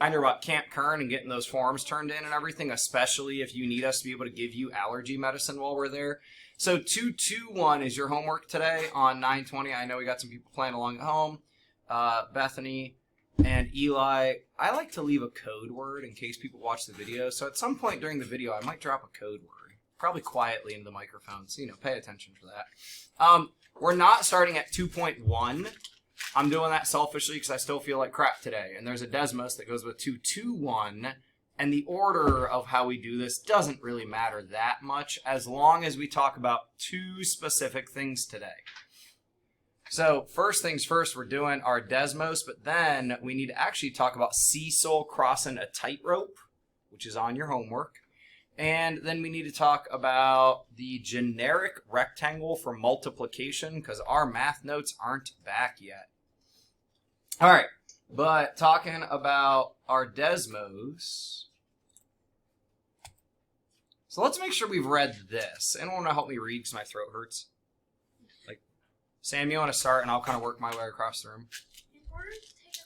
on your about Camp Kern and getting those forms turned in and everything, especially if you need us to be able to give you allergy medicine while we're there. So 221 is your homework today on 9:20. I know we got some people playing along at home. Bethany and Eli. I like to leave a code word in case people watch the video. So at some point during the video, I might drop a code word, probably quietly into the microphone. So, pay attention for that. We're not starting at 2.1. I'm doing that selfishly because I still feel like crap today. And there's a Desmos that goes with 221. And the order of how we do this doesn't really matter that much as long as we talk about two specific things today. So first things first, we're doing our Desmos, but then we need to actually talk about Cecil crossing a tightrope, which is on your homework. And then we need to talk about the generic rectangle for multiplication because our math notes aren't back yet. All right, but talking about our Desmos. So let's make sure we've read this. Anyone want to help me read because my throat hurts? Like, Sam, you want to start and I'll kind of work my way across the room? In order to take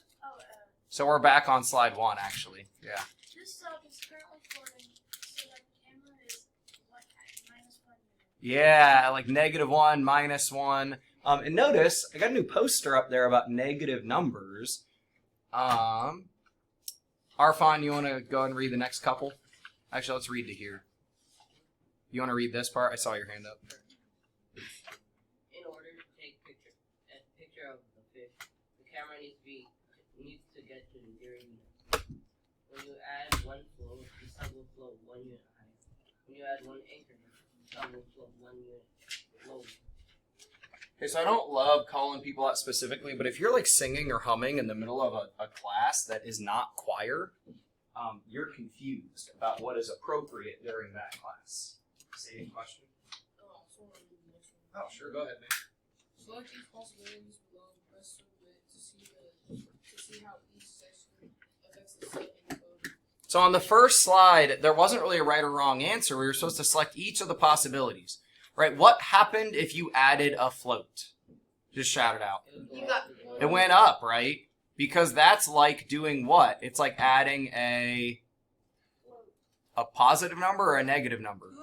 So we're back on slide 1, actually. Yeah. This sub is currently recording, so that the camera is -1 minute. Yeah, like -1, -1. And notice, I got a new poster up there about negative numbers. Arfan, you want to go ahead and read the next couple? Actually, let's read to here. You want to read this part? I saw your hand up. In order to take a picture of the fish, the camera needs to get to 0 units. When you add one float, the sub will float 1 unit higher. When you add one anchor, the sub will float 1 unit lower. Okay, so I don't love calling people out specifically, but if you're like singing or humming in the middle of a class that is not choir, you're confused about what is appropriate during that class. Say any question? Oh, sure, go ahead, man. Select each possibilities below and press submit to see how each section affects the set in code. So on the first slide, there wasn't really a right or wrong answer. We were supposed to select each of the possibilities. Right? What happened if you added a float? Just shout it out. It went up, right? Because that's like doing what? It's like adding a positive number or a negative number?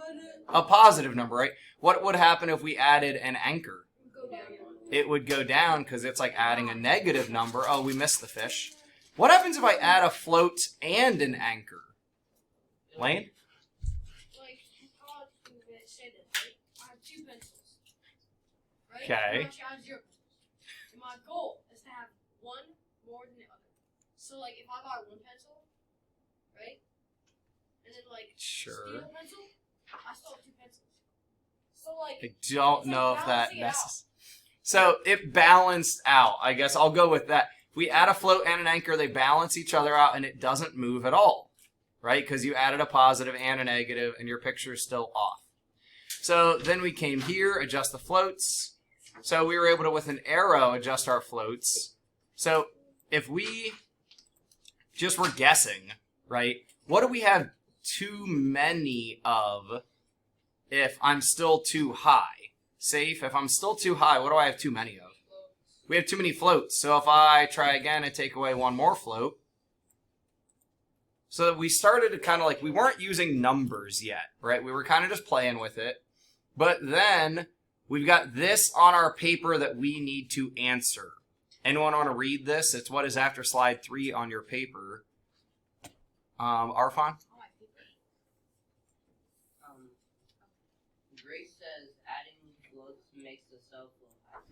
A positive number, right? What would happen if we added an anchor? It would go down because it's like adding a negative number. Oh, we missed the fish. What happens if I add a float and an anchor? Lane? Like, how do you say this, right? I have 2 pencils, right? Okay. And I have 0 pencils. And my goal is to have one more than the other. So, like, if I buy 1 pencil, right? And then, like, Sure. steal a pencil, I still have 2 pencils. So, like, I don't it's know like if that balancing it out. necessarily. So it balanced out. I guess I'll go with that. If we add a float and an anchor, they balance each other out and it doesn't move at all, right? Because you added a positive and a negative and your picture is still off. So then we came here, adjust the floats. So we were able to, with an arrow, adjust our floats. So if we just were guessing, right? What do we have too many of if I'm still too high? Safe, if I'm still too high, what do I have too many of? We have too many floats. So if I try again and take away one more float. So we started to kind of like, we weren't using numbers yet, right? We were kind of just playing with it. But then we've got this on our paper that we need to answer. Anyone want to read this? It's what is after slide 3 on your paper. Arfan? Grace says adding floats makes the sub flow higher.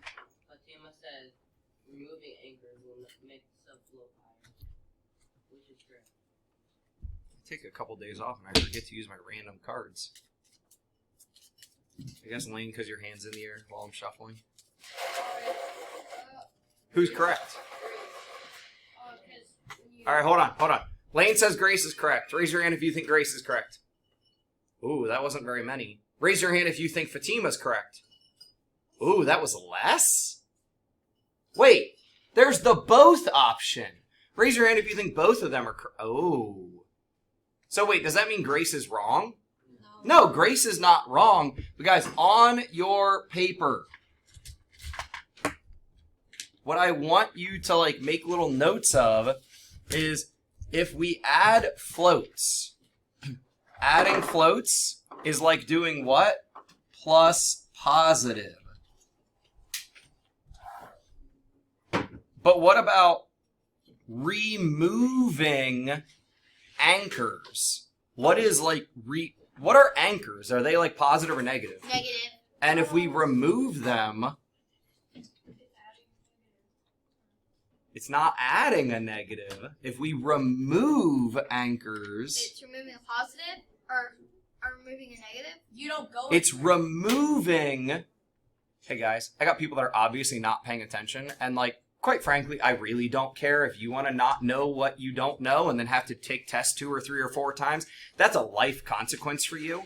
Fatima says removing anchors will make the sub flow higher. Which is correct? Take a couple days off and I forget to use my random cards. I guess Lane, because your hand's in the air while I'm shuffling. Who's correct? All right, hold on. Lane says Grace is correct. Raise your hand if you think Grace is correct. Ooh, that wasn't very many. Raise your hand if you think Fatima's correct. Ooh, that was less? Wait, there's the both option. Raise your hand if you think both of them are correct. Oh. So wait, does that mean Grace is wrong? No, Grace is not wrong. But guys, on your paper, what I want you to like make little notes of is if we add floats, adding floats is like doing what? Plus positive. But what about removing anchors? What is like what are anchors? Are they like positive or negative? Negative. And if we remove them, it's not adding a negative. If we remove anchors, It's removing a positive or removing a negative. You don't go. it's removing. Hey guys, I got people that are obviously not paying attention, and like, quite frankly, I really don't care if you want to not know what you don't know and then have to take tests 2 or 3 or 4 times. That's a life consequence for you.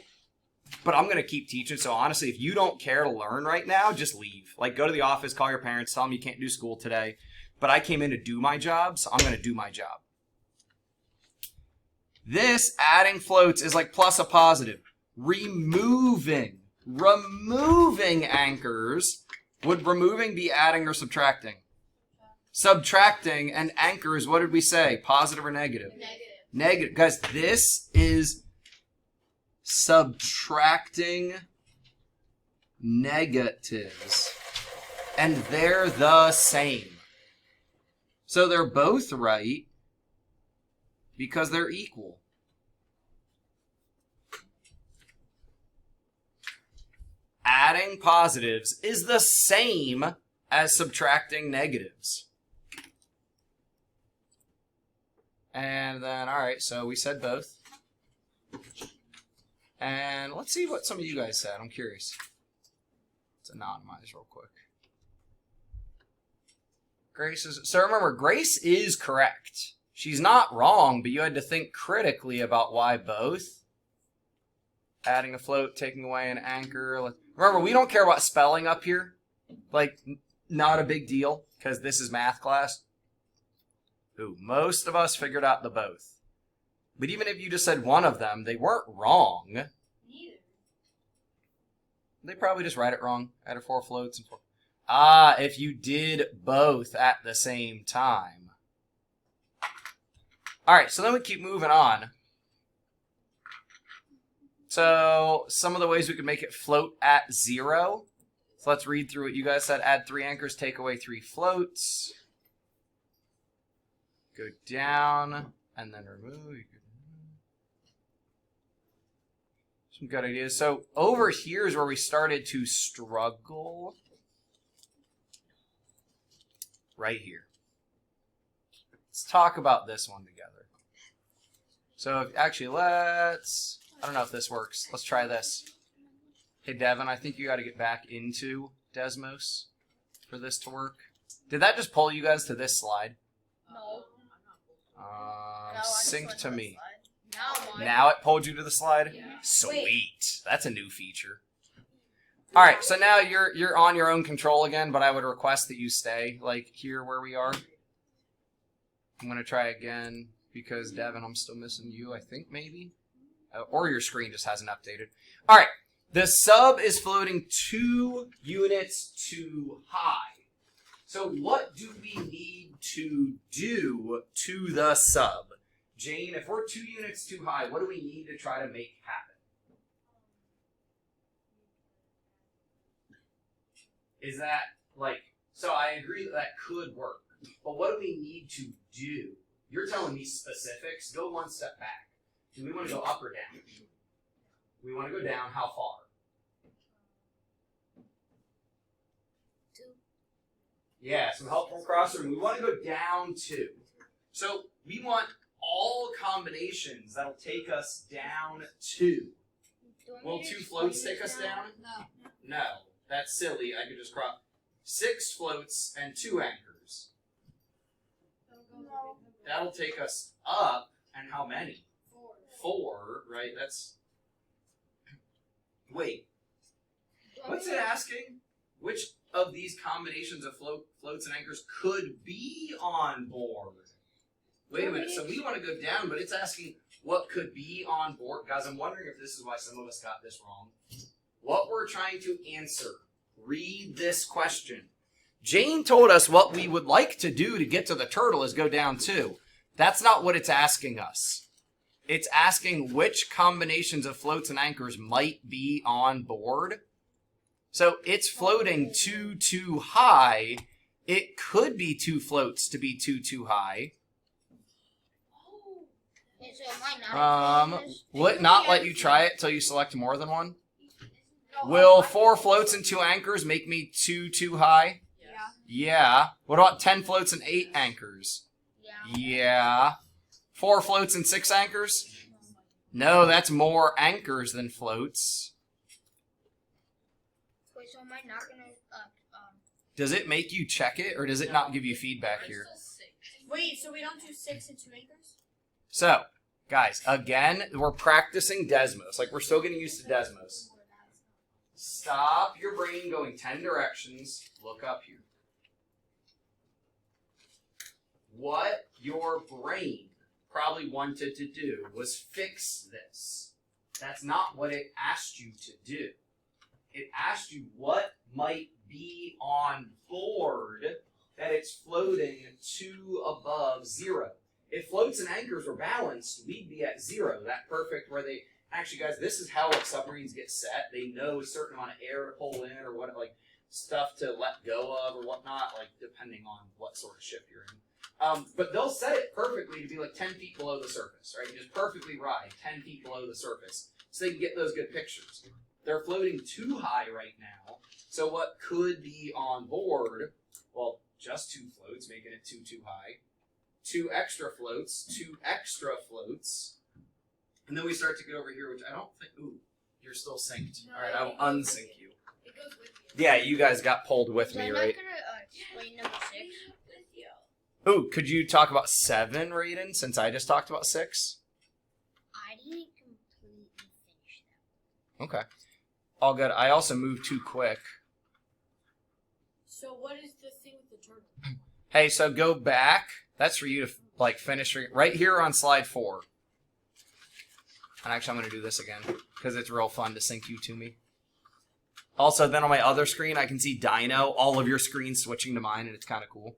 But I'm going to keep teaching, so honestly, if you don't care to learn right now, just leave. Like, go to the office, call your parents, tell them you can't do school today. But I came in to do my job, so I'm going to do my job. This adding floats is like plus a positive. Removing anchors. Would removing be adding or subtracting? Subtracting, and anchors, what did we say? Positive or negative? Negative. Negative. Guys, this is subtracting negatives. And they're the same. So they're both right because they're equal. Adding positives is the same as subtracting negatives. And then, all right, so we said both. And let's see what some of you guys said. I'm curious. Let's anonymize real quick. Grace is... So remember, Grace is correct. She's not wrong, but you had to think critically about why both. Adding a float, taking away an anchor. Remember, we don't care about spelling up here. Like, not a big deal, because this is math class. Ooh, most of us figured out the both. But even if you just said one of them, they weren't wrong. Neither. They probably just read it wrong. Added 4 floats and 4. Ah, if you did both at the same time. Alright, so then we keep moving on. So, some of the ways we could make it float at 0. So let's read through what you guys said. Add 3 anchors, take away 3 floats. Go down, and then remove. Some good ideas. So over here is where we started to struggle. Right here. Let's talk about this one together. So actually, let's... I don't know if this works. Let's try this. Hey, Devin, I think you got to get back into Desmos for this to work. Did that just pull you guys to this slide? No. Sync to me. Now Now it pulled you to the slide? Yeah. Sweet. That's a new feature. All right, so now you're on your own control again, but I would request that you stay like here where we are. I'm going to try again because, Devin, I'm still missing you, I think, maybe. Or your screen just hasn't updated. All right, the sub is floating 2 units too high. So what do we need to do to the sub? Jane, if we're 2 units too high, what do we need to try to make happen? Is that, like, so I agree that could work, but what do we need to do? You're telling me specifics. Go one step back. Do we want to go up or down? We want to go down. How far? 2. Yeah, some help from Crossroom. We want to go down 2. So we want all combinations that'll take us down 2. Will 2 floats take us down? No. No, that's silly. I could just crop 6 floats and 2 anchors. No. That'll take us up, and how many? 4. 4, right? That's... Wait, what's it asking? Which of these combinations of floats and anchors could be on board? Wait a minute, so we want to go down, but it's asking what could be on board. Guys, I'm wondering if this is why some of us got this wrong. What we're trying to answer. Read this question. Jane told us what we would like to do to get to the turtle is go down 2. That's not what it's asking us. It's asking which combinations of floats and anchors might be on board. So it's floating too high. It could be 2 floats to be too high. Oh. So it might not Will it not let you try it till you select more than one? No, Will 4 floats and 2 anchors make me too high? Yeah. Yeah. What about 10 floats and 8 anchors? Yeah. Yeah. 4 floats and 6 anchors? No, that's more anchors than floats. Wait, so am I not gonna Does it make you check it, or does it not give you feedback here? Wait, so we don't do 6 and 2 anchors? So, guys, again, we're practicing Desmos. Like, we're still getting used to Desmos. Stop your brain going 10 directions. Look up here. What your brain probably wanted to do was fix this. That's not what it asked you to do. It asked you what might be on board that it's floating to above 0. If floats and anchors were balanced, we'd be at 0. That perfect where they... Actually, guys, this is how submarines get set. They know a certain amount of air to pull in or what, like, stuff to let go of or whatnot, like, depending on what sort of ship you're in. But they'll set it perfectly to be like 10 feet below the surface, right? Just perfectly right, 10 feet below the surface. So they can get those good pictures. They're floating too high right now. So what could be on board? Well, just 2 floats, making it too high. 2 extra floats, 2 extra floats. And then we start to get over here, which I don't think... Ooh, you're still synced. No, All right, I will unsync you. It goes with you. Yeah, you guys got pulled with so me, I'm right? not gonna explain number 6. With you. Ooh, could you talk about 7, Raiden, since I just talked about 6? I didn't completely finish that. Okay. All good. I also moved too quick. So what is the thing with the turtle? Hey, so go back. That's for you to, like, finish right here on slide 4. And actually, I'm going to do this again, because it's real fun to sync you to me. Also, then on my other screen, I can see Dino, all of your screens switching to mine, and it's kind of cool.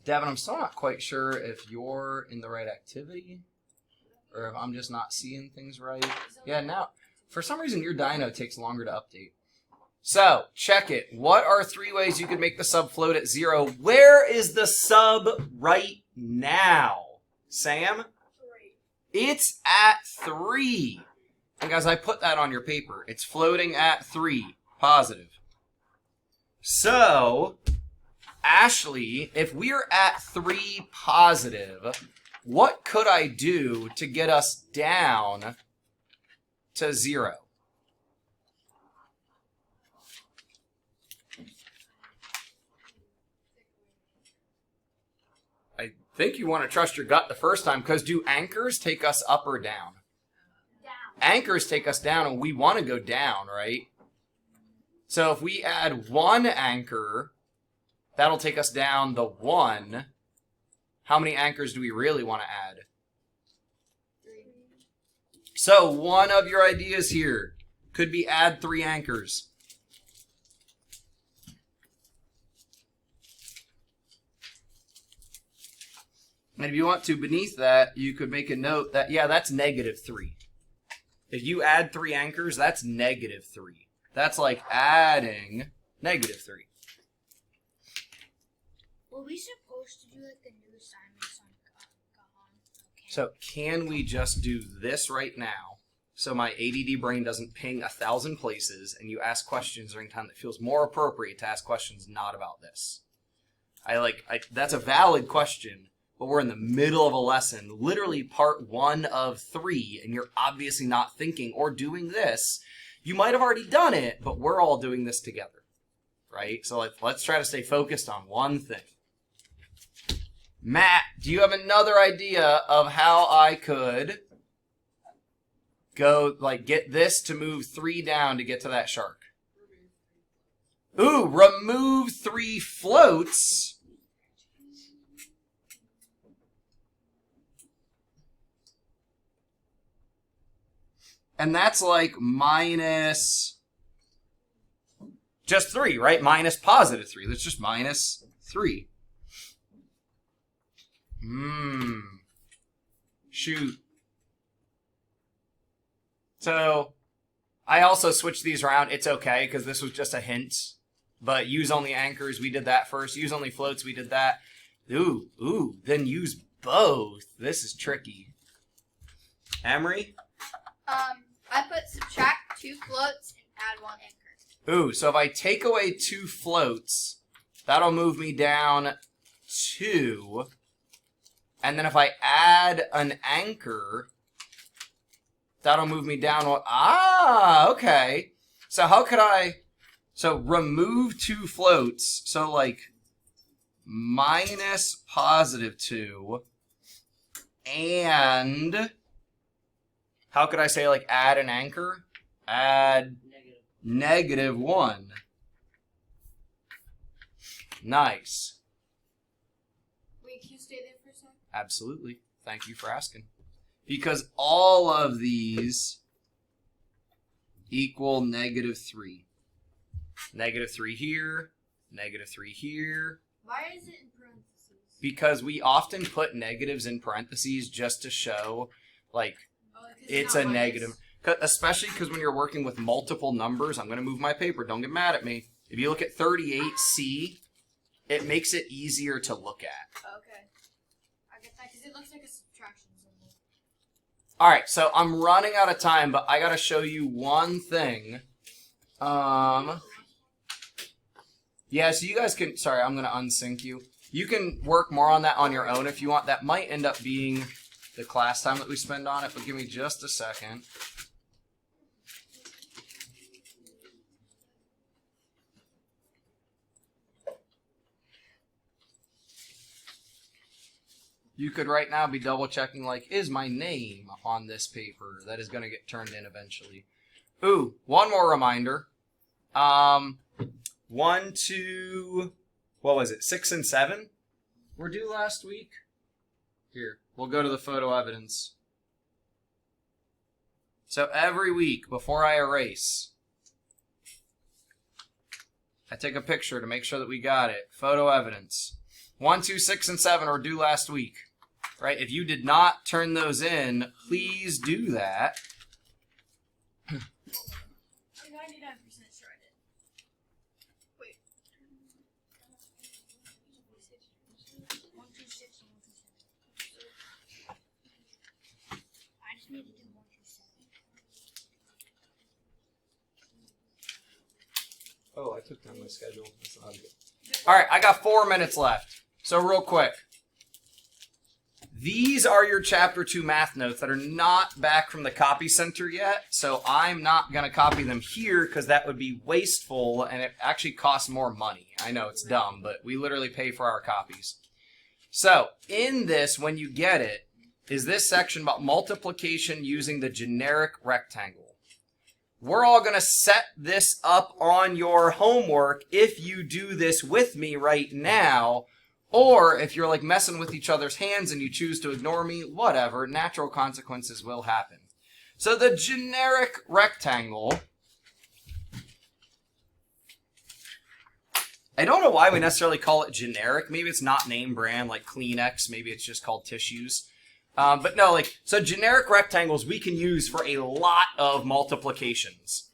Devin, I'm still not quite sure if you're in the right activity, or if I'm just not seeing things right. Yeah, now, for some reason, your Dino takes longer to update. So, check it. What are 3 ways you could make the sub float at 0? Where is the sub right now? Sam? It's at 3. And guys, I put that on your paper. It's floating at 3. Positive. So, Ashley, if we're at 3 positive, what could I do to get us down to 0? I think you want to trust your gut the first time, because do anchors take us up or down? Down. Anchors take us down, and we want to go down, right? So if we add 1 anchor, that'll take us down the 1. How many anchors do we really want to add? 3. So one of your ideas here could be add 3 anchors. And if you want to, beneath that, you could make a note that, yeah, that's -3. If you add 3 anchors, that's -3. That's like adding -3. Were we supposed to do like the new assignments on Kahan? Okay. So can we just do this right now so my ADD brain doesn't ping 1,000 places and you ask questions during time that feels more appropriate to ask questions not about this? That's a valid question, but we're in the middle of a lesson, literally part 1 of 3, and you're obviously not thinking or doing this. You might have already done it, but we're all doing this together, right? So let's try to stay focused on one thing. Matt, do you have another idea of how I could go, like, get this to move 3 down to get to that shark? Ooh, remove 3 floats. And that's like minus just 3, right? Minus +3. That's just -3. Shoot. So, I also switched these around. It's okay, because this was just a hint. But use only anchors, we did that first. Use only floats, we did that. Ooh, then use both. This is tricky. Emery? I put subtract 2 floats and add 1 anchor. Ooh, so if I take away 2 floats, that'll move me down 2. And then if I add an anchor, that'll move me down. Okay. So how could I... So remove 2 floats. So like minus positive 2. And how could I say like add an anchor? Add negative 1. Nice. Wait, can you stay there for a second? Absolutely. Thank you for asking. Because all of these equal negative 3. Negative 3 here, negative 3 here. Why is it in parentheses? Because we often put negatives in parentheses just to show, like, Oh, 'cause it's not a minus. negative. Especially because when you're working with multiple numbers, I'm going to move my paper, don't get mad at me. If you look at 38C, it makes it easier to look at. Okay. I get that because it looks like a subtraction symbol. Alright, so I'm running out of time, but I got to show you one thing. Yeah, so you guys can... Sorry, I'm going to unsync you. You can work more on that on your own if you want. That might end up being the class time that we spend on it, but give me just a second. You could right now be double checking, like, is my name on this paper that is going to get turned in eventually? Ooh, one more reminder. 1, 2, what was it, 6 and 7 were due last week? Here, we'll go to the photo evidence. So every week before I erase, I take a picture to make sure that we got it. Photo evidence. 1, 2, 6, and 7 were due last week. Right? If you did not turn those in, please do that. I'm 99% sure I did. Wait. 1, 2, 6, and 1, 2, 7. I just need to do 1, 2, 7. Oh, I took down my schedule. That's not good. All right, I got 4 minutes left. So real quick. These are your Chapter 2 math notes that are not back from the copy center yet, so I'm not going to copy them here because that would be wasteful and it actually costs more money. I know it's dumb, but we literally pay for our copies. So, in this, when you get it, is this section about multiplication using the generic rectangle. We're all going to set this up on your homework if you do this with me right now. Or if you're like messing with each other's hands and you choose to ignore me, whatever, natural consequences will happen. So the generic rectangle, I don't know why we necessarily call it generic. Maybe it's not name brand like Kleenex. Maybe it's just called tissues. But no, like, so generic rectangles we can use for a lot of multiplications.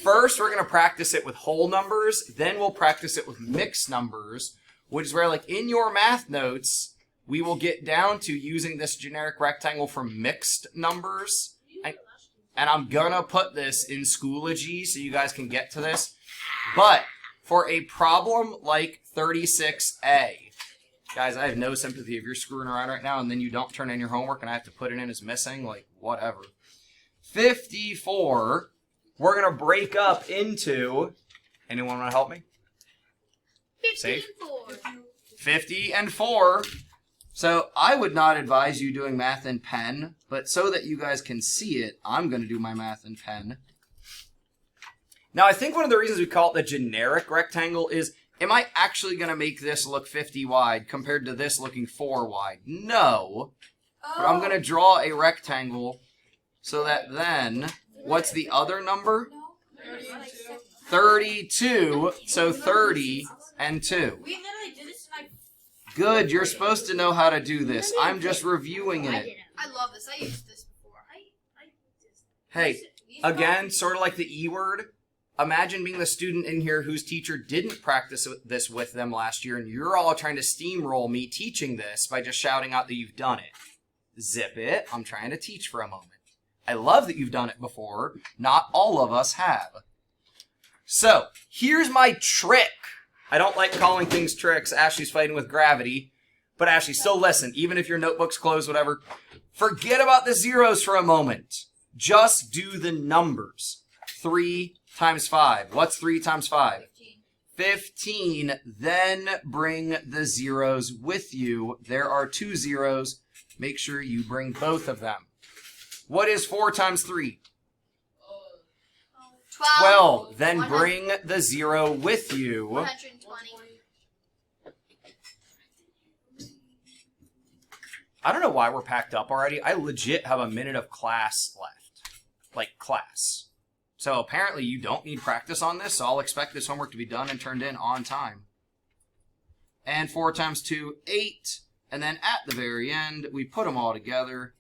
First, we're going to practice it with whole numbers. Then we'll practice it with mixed numbers, which is where, like, in your math notes, we will get down to using this generic rectangle for mixed numbers. And I'm gonna put this in Schoology so you guys can get to this. But for a problem like 36A, guys, I have no sympathy if you're screwing around right now and then you don't turn in your homework and I have to put it in as missing, like, whatever. 54, we're gonna break up into, anyone wanna help me? 50 and 4. 50 and 4. So I would not advise you doing math in pen, but so that you guys can see it, I'm going to do my math in pen. Now, I think one of the reasons we call it the generic rectangle is, am I actually going to make this look 50 wide compared to this looking 4 wide? No. But I'm going to draw a rectangle so that then, what's the other number? 32. So 30 and 2. We literally did this in like Good, you're supposed to know how to do this. I'm just reviewing I it. didn't. I love this. I used this before. Hey, again, sort of like the E word. Imagine being the student in here whose teacher didn't practice this with them last year, and you're all trying to steamroll me teaching this by just shouting out that you've done it. Zip it. I'm trying to teach for a moment. I love that you've done it before. Not all of us have. So, here's my trick. I don't like calling things tricks. Ashley's fighting with gravity. But Ashley, still listen. Even if your notebook's closed, whatever. Forget about the zeros for a moment. Just do the numbers. 3 times 5. What's 3 times 5? 15. Then bring the zeros with you. There are 2 zeros. Make sure you bring both of them. What is 4 times 3? 12. Then bring the 0 with you. 120. I don't know why we're packed up already. I legit have a minute of class left. Like, class. So apparently you don't need practice on this, so I'll expect this homework to be done and turned in on time. And 4 times 2, 8. And then at the very end, we put them all together.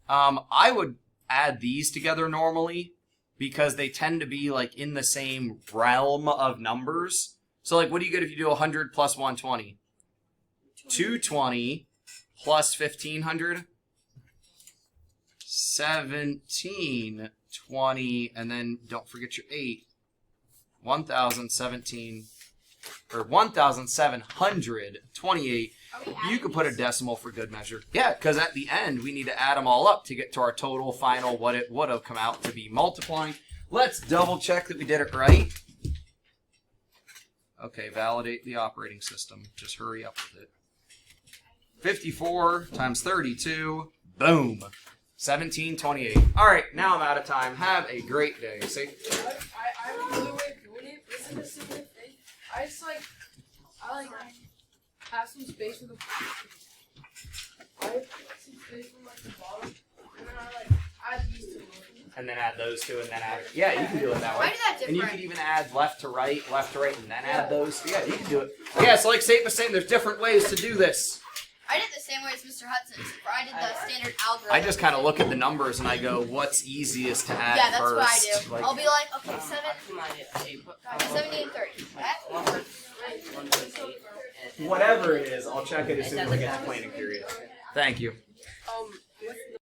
I would add these together normally because they tend to be like in the same realm of numbers. So like, what do you get if you do 100 plus 120? 220 plus 1500? 1720, and then don't forget your 8. 1017, or 1728. You could put a decimal for good measure. Yeah, because at the end, we need to add them all up to get to our total final, what it would have come out to be multiplying. Let's double check that we did it right. Okay, validate the operating system. Just hurry up with it. 54 times 32. Boom. 1728. All right, now I'm out of time. Have a great day. See? I have another way of doing it. Isn't this the same thing? I just like have some space for the. I have some space for like the bottom, and then I like add these to them. And then add those two, and then add. Yeah, you can do it that Why way. do that And you different? could even add left to right, and then add those. Yeah, you can do it. Yeah, so like Safe was saying, there's different ways to do this. I did the same way as Mr. Hudson, except for I did the standard algorithm. I just kind of look at the numbers and I go, what's easiest to add Yeah, that's first? what I do. Like, I'll be like, okay, 70 and 30. whatever it is, I'll check it as soon as I get to planning period. Thank you. What's the